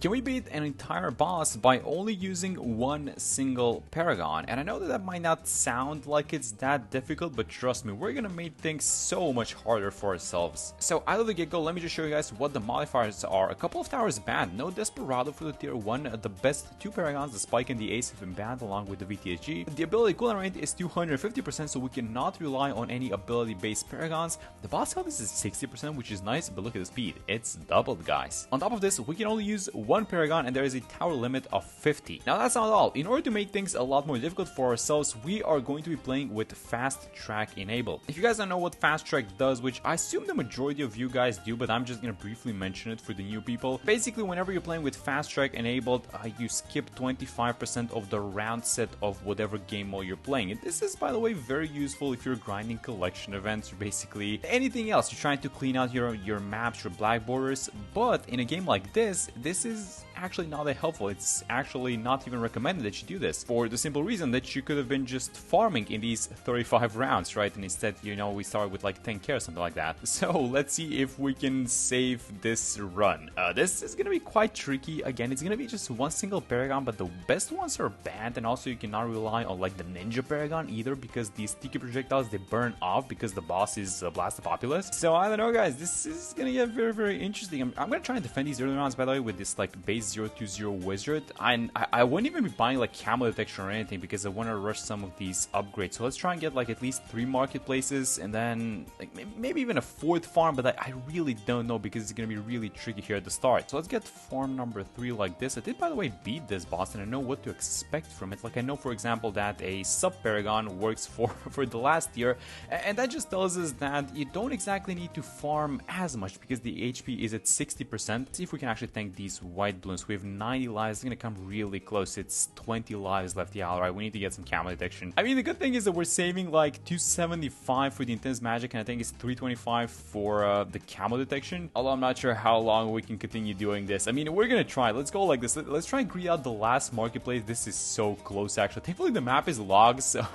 Can we beat an entire boss by only using one single Paragon? And I know that that might not sound like it's that difficult, but trust me, we're gonna make things so much harder for ourselves. So out of the get-go, let me just show you guys what the modifiers are. A couple of towers banned, no Desperado for the tier 1, the best 2 Paragons, the Spike and the Ace have been banned along with the VTSG. The ability cooldown rate is 250%, so we cannot rely on any ability-based Paragons. The boss health is 60%, which is nice, but look at the speed, it's doubled, guys. On top of this, we can only use one Paragon and there is a tower limit of 50. Now that's not all. In order to make things a lot more difficult for ourselves, we are going to be playing with Fast Track enabled. If you guys don't know what Fast Track does, which I assume the majority of you guys do, but I'm just gonna briefly mention it for the new people. Basically, whenever you're playing with Fast Track enabled, you skip 25% of the round set of whatever game mode you're playing. And this is, by the way, very useful if you're grinding collection events or basically anything else. You're trying to clean out your maps, your black borders, but in a game like this is actually not that helpful. It's actually not even recommended that you do this, for the simple reason that you could have been just farming in these 35 rounds, right? And instead, you know, we start with like 10k or something like that. So let's see if we can save this run. This is gonna be quite tricky. Again, it's gonna be just one single Paragon, but the best ones are banned, and also you cannot rely on like the Ninja Paragon either, because these sticky projectiles, they burn off because the boss is Blast the Populace. So I don't know, guys, this is gonna get very, very interesting. I'm gonna try and defend these early rounds, by the way, with this like base 020 wizard. And I wouldn't even be buying like camo detection or anything because I want to rush some of these upgrades. So let's try and get like at least 3 marketplaces and then like maybe even a 4th farm, but I really don't know because it's gonna be really tricky here at the start. So let's get farm number 3 like this. I did, by the way, beat this boss and I know what to expect from it. Like I know, for example, that a sub Paragon works for the last tier, and that just tells us that you don't exactly need to farm as much because the HP is at 60%. Let's see if we can actually tank these white balloons. We have 90 lives. It's gonna come really close. It's 20 lives left. Yeah, alright, we need to get some camo detection. I mean, the good thing is that we're saving like 275 for the intense magic, and I think it's 325 for the camo detection. Although I'm not sure how long we can continue doing this. I mean, we're gonna try. Let's go like this. Let's try and greet out the last marketplace. This is so close, actually. Thankfully, the map is logged, so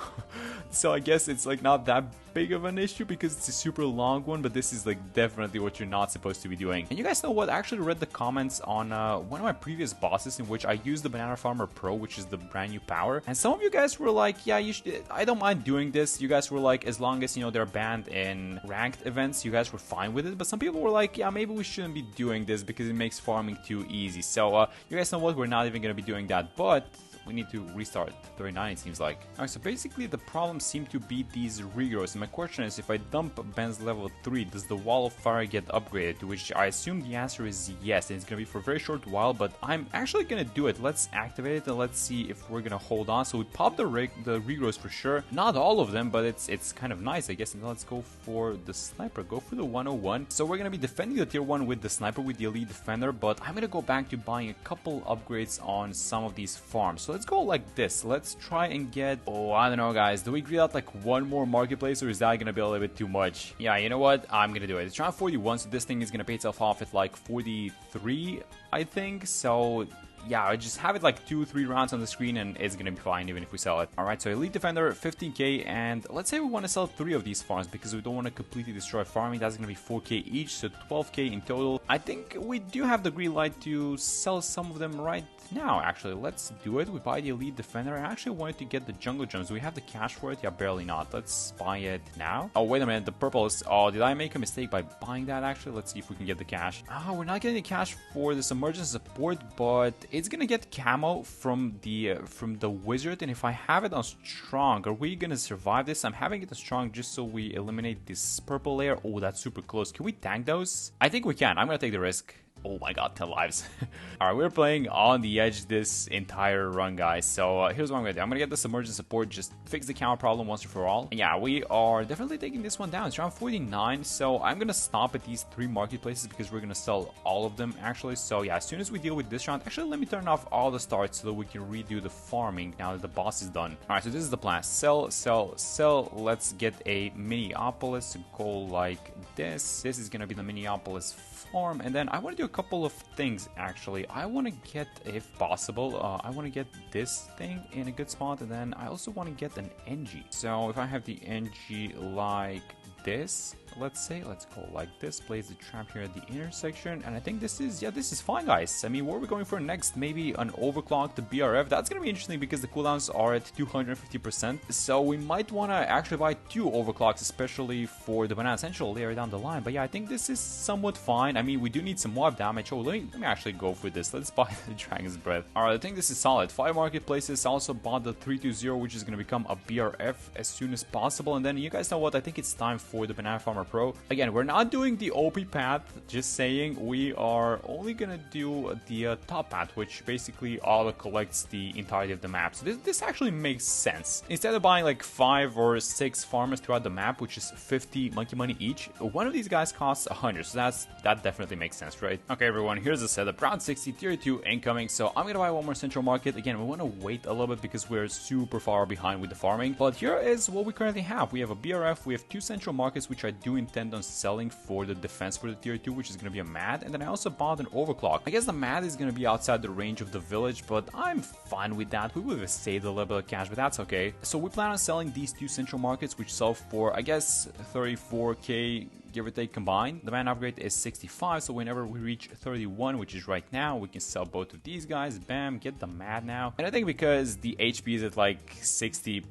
I guess it's like not that big of an issue because it's a super long one, but this is like definitely what you're not supposed to be doing. And you guys know what? I actually read the comments on one of my previous bosses in which I used the Banana Farmer Pro, which is the brand new power, and some of you guys were like, yeah, you should, I don't mind doing this. You guys were like, as long as, you know, they're banned in ranked events, you guys were fine with it. But some people were like, yeah, maybe we shouldn't be doing this because it makes farming too easy. So you guys know what? We're not even gonna be doing that, but we need to restart 39, it seems like. Alright, so basically the problem seemed to be these regrows, and my question is, if I dump Ben's level 3, does the Wall of Fire get upgraded? To which I assume the answer is yes, and it's gonna be for a very short while, but I'm actually gonna do it. Let's activate it and let's see if we're gonna hold on. So we pop the regrows for sure. Not all of them, but it's kind of nice, I guess. And let's go for the sniper, go for the 101. So we're gonna be defending the tier 1 with the sniper, with the elite defender, but I'm gonna go back to buying a couple upgrades on some of these farms. So let's go like this. Let's try and get, oh, I don't know, guys. Do we greet out like one more marketplace, or is that gonna be a little bit too much? Yeah, you know what? I'm gonna do it. It's around 41, so this thing is gonna pay itself off at like 43, I think. So yeah, I just have it like 2-3 rounds on the screen and it's gonna be fine even if we sell it. Alright, so Elite Defender 15k, and let's say we want to sell 3 of these farms because we don't want to completely destroy farming. That's gonna be 4k each, so 12k in total. I think we do have the green light to sell some of them right now. Actually, let's do it. We buy the Elite Defender. I actually wanted to get the Jungle Gems. Do we have the cash for it? Yeah, barely not. Let's buy it now. Oh, wait a minute. The purple is... Oh, did I make a mistake by buying that? Actually, let's see if we can get the cash. Oh, we're not getting the cash for this emergency support, but it's gonna get camo from the wizard, and if I have it on strong, are we gonna survive this? I'm having it on strong just so we eliminate this purple layer. Oh, that's super close. Can we tank those? I think we can. I'm gonna take the risk. Oh my god, 10 lives. Alright, we're playing on the edge this entire run, guys. So here's what I'm gonna do. I'm gonna get this emergency support, just fix the camera problem once and for all. And yeah, we are definitely taking this one down. It's around 49, so I'm gonna stop at these 3 marketplaces because we're gonna sell all of them, actually. So yeah, as soon as we deal with this round, actually let me turn off all the starts so that we can redo the farming now that the boss is done. Alright, so this is the plan. Sell, sell, sell. Let's get a Minneapolis to go like this. This is gonna be the Minneapolis farm, and then I want to do a couple of things. Actually, I want to get, if possible, I want to get this thing in a good spot, and then I also want to get an NG. So if I have the NG like this, let's say. Let's go like this, place the trap here at the intersection, and I think this is, yeah, this is fine, guys. I mean, what are we going for next? Maybe an overclock to BRF. That's gonna be interesting because the cooldowns are at 250%, so we might want to actually buy 2 overclocks, especially for the Banana Essential later down the line. But yeah, I think this is somewhat fine. I mean, we do need some mob damage. Oh, let me actually go for this. Let's buy the Dragon's Breath. Alright, I think this is solid. 5 marketplaces. I also bought the 320, which is going to become a BRF as soon as possible. And then you guys know what? I think it's time for the Banana Farmer Pro. Again, we're not doing the OP path, just saying. We are only going to do the top path, which basically auto collects the entirety of the map. So this actually makes sense. Instead of buying like 5 or 6 farmers throughout the map, which is 50 monkey money each, one of these guys costs 100. So that definitely makes sense, right? Okay, everyone, here's the setup. Round 60, tier 2 incoming. So I'm going to buy one more central market. Again, we want to wait a little bit because we're super far behind with the farming. But here is what we currently have. We have a BRF, we have 2 central markets, which I do intend on selling for the defense for the tier 2, which is going to be a MAD. And then I also bought an overclock. I guess the MAD is going to be outside the range of the village, but I'm fine with that. We would have saved a little bit of cash, but that's okay. So we plan on selling these 2 central markets, which sell for, I guess, 34k, give or take combined. The man upgrade is 65, so whenever we reach 31, which is right now, we can sell both of these guys. Bam, get the MAD now. And I think because the HP is at like 60%,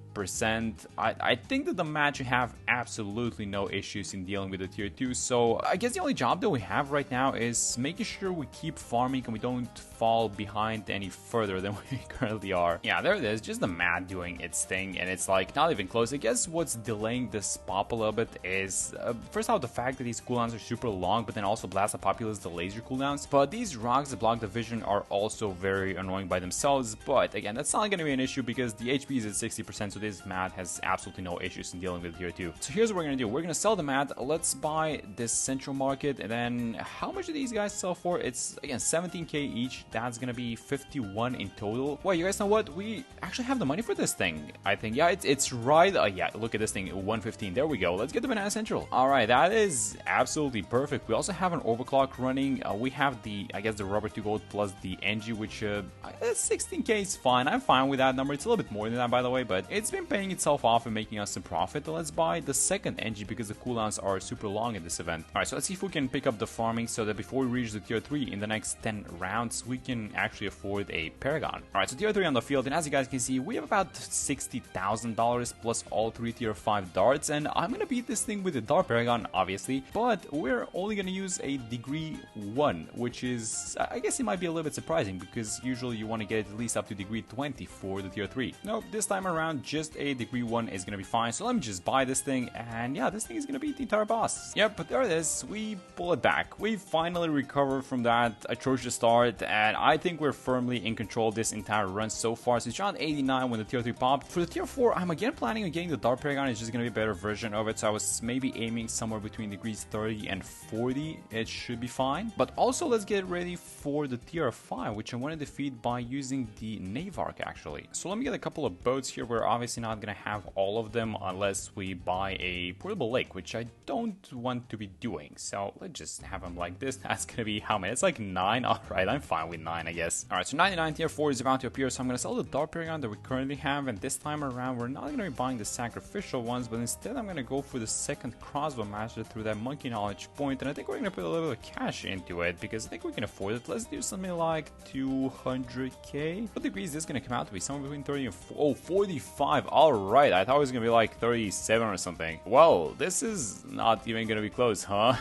I think that the MAD should have absolutely no issues in dealing with the tier 2. So I guess the only job that we have right now is making sure we keep farming and we don't fall behind any further than we currently are. Yeah, there it is, just the MAD doing its thing, and it's like not even close. I guess what's delaying this pop a little bit is first off, the fact that these cooldowns are super long, but then also Blast the Populace delays your cooldowns. But these rocks that block the vision are also very annoying by themselves. But again, that's not going to be an issue because the HP is at 60%, so this MAD has absolutely no issues in dealing with tier 2. So here's what we're going to do. We're going to sell the MAD. Let's buy this central market, and then how much do these guys sell for? It's again 17k each. That's going to be 51 in total. Well, you guys know what? We actually have the money for this thing. I think, yeah, it's right. Yeah, look at this thing, 115. There we go. Let's get the Banana Central. All right, that is absolutely perfect. We also have an overclock running. We have the, I guess, the rubber 2 gold plus the NG, which 16k is fine. I'm fine with that number. It's a little bit more than that, by the way, but it's been paying itself off and making us some profit. Let's buy the second NG because the cooldowns are super long in this event. All right, so let's see if we can pick up the farming so that before we reach the tier 3 in the next 10 rounds, we can actually afford a Paragon. All right, so tier 3 on the field, and as you guys can see, we have about $60,000 plus all 3 tier 5 darts, and I'm gonna beat this thing with the dart Paragon, obviously, but we're only gonna use a degree 1, which is, I guess it might be a little bit surprising because usually you want to get at least up to degree 20 for the tier 3. Nope, this time around just a degree 1 is gonna be fine. So let me just buy this thing, and yeah, this thing is gonna beat the entire boss. Yep, but there it is. We pull it back. We finally recovered from that atrocious start, and I think we're firmly in control of this entire run so far. So it's around 89 when the tier 3 popped. For the tier 4, I'm again planning on getting the Dart Paragon. It's just gonna be a better version of it. So I was maybe aiming somewhere between degrees 30 and 40. It should be fine. But also let's get ready for the tier 5, which I want to defeat by using the Navark actually. So let me get a couple of boats here. We're obviously not gonna have all of them unless we buy a portable lake, which I don't want to be doing. So let's just have them like this. That's gonna be how many? It's like 9. Alright, I'm fine with 9, I guess. Alright, so 99 tier 4 is about to appear, so I'm gonna sell the Dart Paragon that we currently have, and this time around we're not gonna be buying the sacrificial ones, but instead I'm gonna go for the second crossbow master through that monkey knowledge point, and I think we're gonna put a little bit of cash into it because I think we can afford it. Let's do something like 200k. What degree is this gonna come out to be? Somewhere between 30 and 45. Alright, I thought it was gonna be like 37 or something. Well, this is not even gonna be close, huh?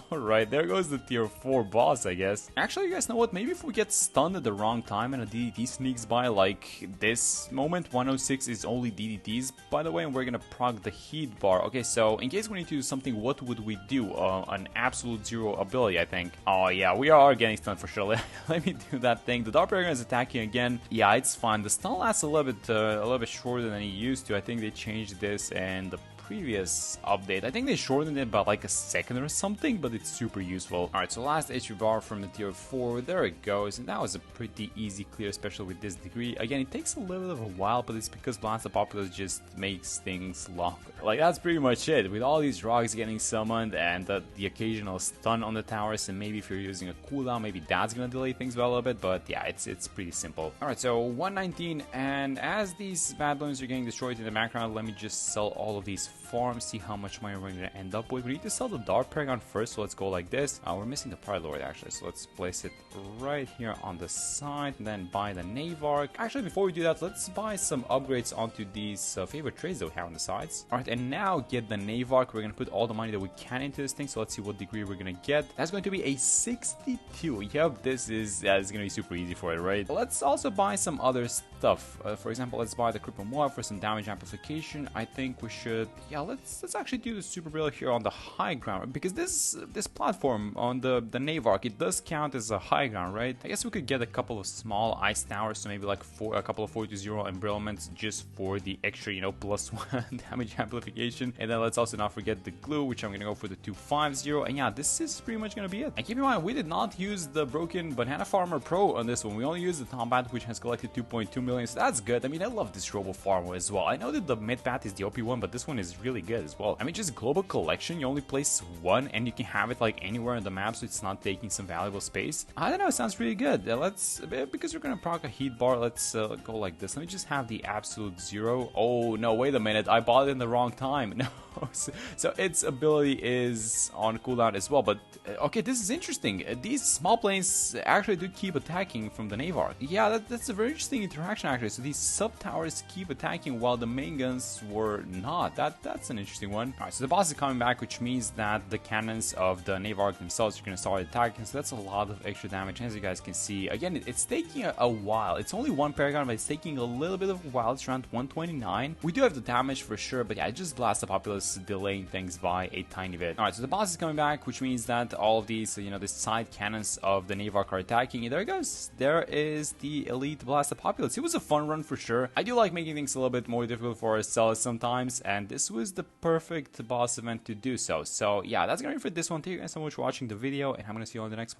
Alright, there goes the tier 4 boss, I guess. Actually, you guys know what? Maybe if we get stunned at the wrong time and a DDT sneaks by like this moment, 106 is only DDTs, by the way, and we're gonna proc the heat bar. Okay, so in case we need to do something, what would we do? An absolute zero ability, I think. Oh yeah, we are getting stunned for sure. Let me do that thing. The Dart Paragon is attacking again. Yeah, it's fine. The stun lasts a little bit shorter than it used to. I think they changed this and the previous update. I think they shortened it by like a second or something, but it's super useful. Alright, so last HP bar from the tier 4, there it goes, and that was a pretty easy clear, especially with this degree. Again, it takes a little bit of a while, but it's because Blast the Populace just makes things longer. Like, that's pretty much it. With all these rocks getting summoned and the occasional stun on the towers, and maybe if you're using a cooldown, maybe that's gonna delay things by a little bit, but yeah, it's pretty simple. Alright, so 119, and as these bad balloons are getting destroyed in the background, let me just sell all of these farm, see how much money we're going to end up with. We need to sell the Dark Paragon first, so let's go like this. We're missing the Paralord actually, so let's place it right here on the side, and then buy the Navarch. Actually, before we do that, let's buy some upgrades onto these favorite trades that we have on the sides. Alright, and now get the Navarch. We're going to put all the money that we can into this thing, so let's see what degree we're going to get. That's going to be a 62. Yep, this is going to be super easy for it, right? Let's also buy some other stuff. For example, let's buy the Cripple Moab for some damage amplification. I think we should, yeah, let's actually do the super build here on the high ground, because this platform on the Navarch, it does count as a high ground, right? I guess we could get a couple of small ice towers, so maybe like a couple of 4-0 embrittlements just for the extra, you know, +1 damage amplification. And then let's also not forget the glue, which I'm gonna go for the 250. And yeah, this is pretty much gonna be it. And keep in mind, we did not use the broken Banana Farmer Pro on this one. We only used the Tombat, which has collected 2.2 million, so that's good. I mean, I love this Robo Farmer as well. I know that the mid-path is the OP one, but this one is really good as well. I mean, just global collection, you only place one and you can have it like anywhere on the map, so it's not taking some valuable space. I don't know, it sounds really good. Because we're gonna proc a heat bar, let's go like this. Let me just have the absolute 0. Oh no, wait a minute, I bought it in the wrong time. No, so its ability is on cooldown as well, but okay, this is interesting. These small planes actually do keep attacking from the Navarch. Yeah, that's a very interesting interaction actually. So these sub towers keep attacking while the main guns were not. That's an interesting one. Alright, so the boss is coming back, which means that the cannons of the Navarch themselves are going to start attacking, so that's a lot of extra damage. As you guys can see, again, it's taking a while. It's only one Paragon, but it's taking a little bit of a while. It's around 129. We do have the damage for sure, but yeah, it just blasts the populace, delaying things by a tiny bit. Alright, so the boss is coming back, which means that all of these, you know, the side cannons of the Navarch are attacking. And there it goes. There is the elite blast the populace. It was a fun run for sure. I do like making things a little bit more difficult for ourselves sometimes, and this was the perfect boss event to do so. So yeah, that's gonna be it for this one. Thank you guys so much for watching the video, and I'm gonna see you on the next one.